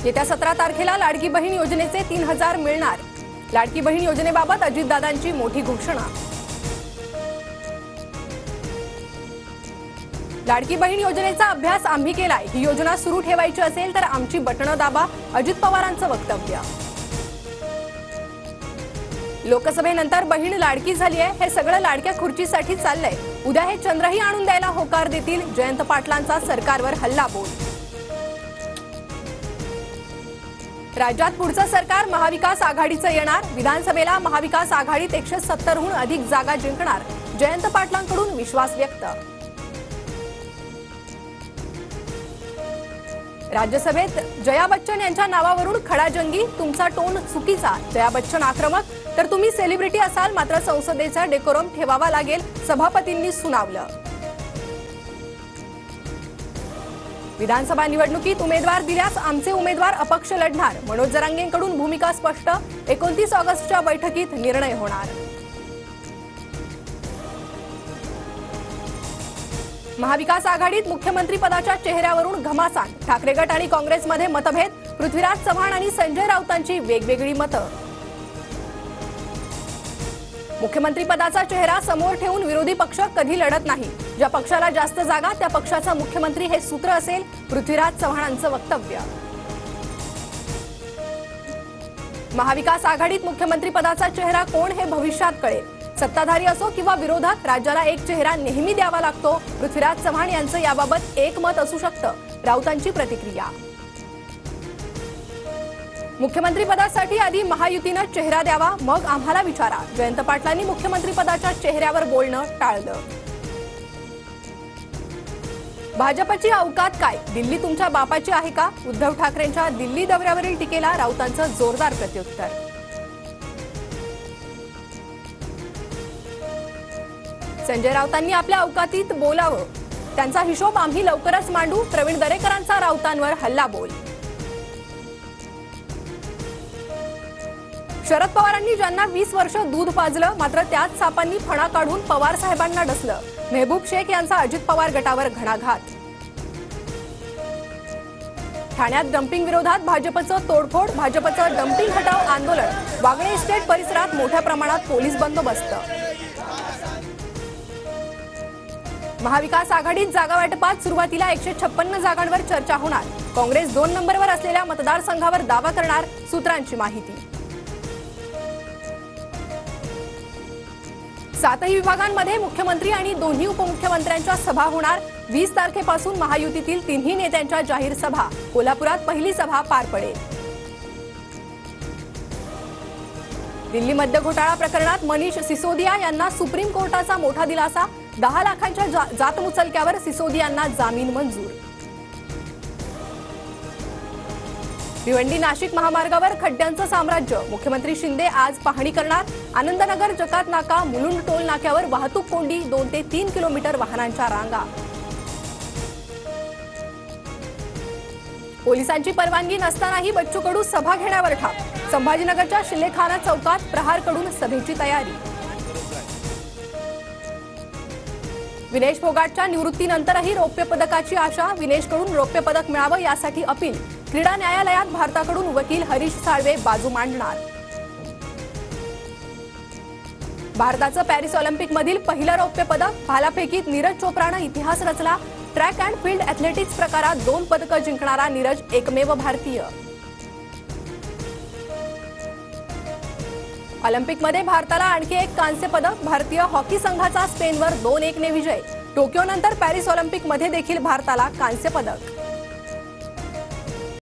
येत्या 17 तारखेला लाडकी बहीण योजनेचे 3000 मिळणार। लाडकी बहीण योजनेबाबत अजितदादांची मोठी घोषणा। लाडकी बहीण योजनेचा अभ्यास आम्ही केलाय, ही योजना सुरू ठेवायची असेल तर आमची बटणं दाबा, अजित पवारांचं वक्तव्य। लोकसभेनंतर बहीण लाडकी झाली आहे, हे सगळं लाडक्या खुर्चीसाठी चाललंय। उद्या हे चंद्रही आणून द्यायला होकार देतील, जयंत पाटलांचा सरकारवर हल्लाबोल। राज्यात पुढचं सरकार महाविकास आघाडीचं येणार, विधानसभेला महाविकास आघाडीत 170 हून अधिक जागा जिंकणार, जयंत पाटलांकडून विश्वास व्यक्त। राज्यसभेत जया बच्चन यांच्या नावावरून खडाजंगी, तुमचा टोन चुकीचा, जया बच्चन आक्रमक, तर तुम्ही सेलिब्रिटी असाल मात्र संसदेचा डेकोरम ठेवावा लागेल, सभापतींनी सुनावलं। विधानसभा निवडणुकीत उमेदवार दिल्यास आमचे उमेदवार अपक्ष लढणार, मनोज जरांगेंकडून भूमिका स्पष्ट, 29 ऑगस्टच्या बैठकीत निर्णय होणार। महाविकास आघाडीत मुख्यमंत्री पदाच्या चेहऱ्यावरून घमासान, ठाकरे गट आणि काँग्रेसमध्ये मतभेद, पृथ्वीराज चव्हाण आणि संजय राऊतांची वेगवेगळी मतं। मुख्यमंत्री पदाचा चेहरा समोर ठेवून विरोधी पक्ष कधी लढत नाही, ज्या पक्षाला जास्त जागा त्या पक्षाचा मुख्यमंत्री हे सूत्र असेल, पृथ्वीराज चव्हाणांचं वक्तव्य। महाविकास आघाडीत मुख्यमंत्री पदाचा चेहरा कोण हे भविष्यात कळेल, सत्ताधारी असो किंवा विरोधक, राज्याला एक चेहरा नेहमी द्यावा लागतो, पृथ्वीराज चव्हाण यांचं याबाबत एक मत असू शकतं, राऊतांची प्रतिक्रिया। मुख्यमंत्री पदासाठी आधी महायुतीनं चेहरा द्यावा, मग आम्हाला विचारा, जयंत पाटलांनी मुख्यमंत्री पदाच्या चेहऱ्यावर बोलणं टाळलं। भाजपची अवकात काय, दिल्ली तुमच्या बापाची आहे का, उद्धव ठाकरेंच्या दिल्ली दौऱ्यावरील टीकेला राऊतांचं जोरदार प्रत्युत्तर। संजय राऊतांनी आपल्या अवकातीत बोलावं, त्यांचा हिशोब आम्ही लवकरच मांडू, प्रवीण दरेकरांचा राऊतांवर हल्लाबोल। शरद पवारांनी ज्यांना 20 वर्ष दूध पाजलं मात्र त्याच सापांनी फणा काढून पवार साहेबांना डसलं, मेहबूब शेख यांचा अजित पवार गटावर घणाघात। ठाण्यात डम्पिंग विरोधात भाजपचं तोडफोड, भाजपचं डम्पिंग हटाव आंदोलन, वागळे इस्टेट परिसरात मोठ्या प्रमाणात पोलीस बंदोबस्त। महाविकास आघाडीत जागा वाटपात सुरुवातीला 156 जागांवर चर्चा होणार, काँग्रेस 2 नंबरवर असलेल्या मतदारसंघावर दावा करणार, सूत्रांची माहिती। 7ही विभागांमध्ये मुख्यमंत्री आणि दोन्ही उपमुख्यमंत्र्यांच्या सभा होणार, 20 तारखेपासून महायुतीतील तिन्ही नेत्यांच्या जाहीर सभा, कोल्हापुरात पहिली सभा पार पडेल। दिल्ली मद्य घोटाळा प्रकरणात मनीष सिसोदिया यांना सुप्रीम कोर्टाचा मोठा दिलासा, 10 लाखांच्या जातमुचलक्यावर सिसोदियांना जामीन मंजूर। भिवंडी नाशिक महामार्गावर खड्ड्यांचं साम्राज्य, मुख्यमंत्री शिंदे आज पाहणी करणार, आनंदनगर जकात नाका मुलुंड टोल नाक्यावर वाहतूक कोंडी, 2 ते 3 किलोमीटर वाहनांच्या रांगा। पोलिसांची परवानगी नसतानाही बच्चू कडू सभा घेण्यावर ठाम, संभाजीनगरच्या शिल्लेखाना चौकात प्रहारकडून सभेची तयारी। विनेश फोगाटच्या निवृत्तीनंतरही रौप्य पदकाची आशा, विनेशकडून रौप्य पदक मिळावं यासाठी अपील, क्रीडा न्यायालयात भारताकडून वकील हरीश साळवे बाजू मांडणार। भारताचं पॅरिस ऑलिम्पिकमधील पहिलं रौप्य पदक, भालाफेकीत नीरज चोप्रानं इतिहास रचला, ट्रॅक अँड फील्ड ॲथलेटिक्स प्रकारात 2 पदकं जिंकणारा नीरज एकमेव भारतीय। ऑलिम्पिकमध्ये भारताला आणखी एक कांस्य पदक, भारतीय हॉकी संघाचा स्पेनवर 2-1 ने विजय, टोकियोनंतर पॅरिस ऑलिम्पिकमध्ये देखील भारताला कांस्य पदक।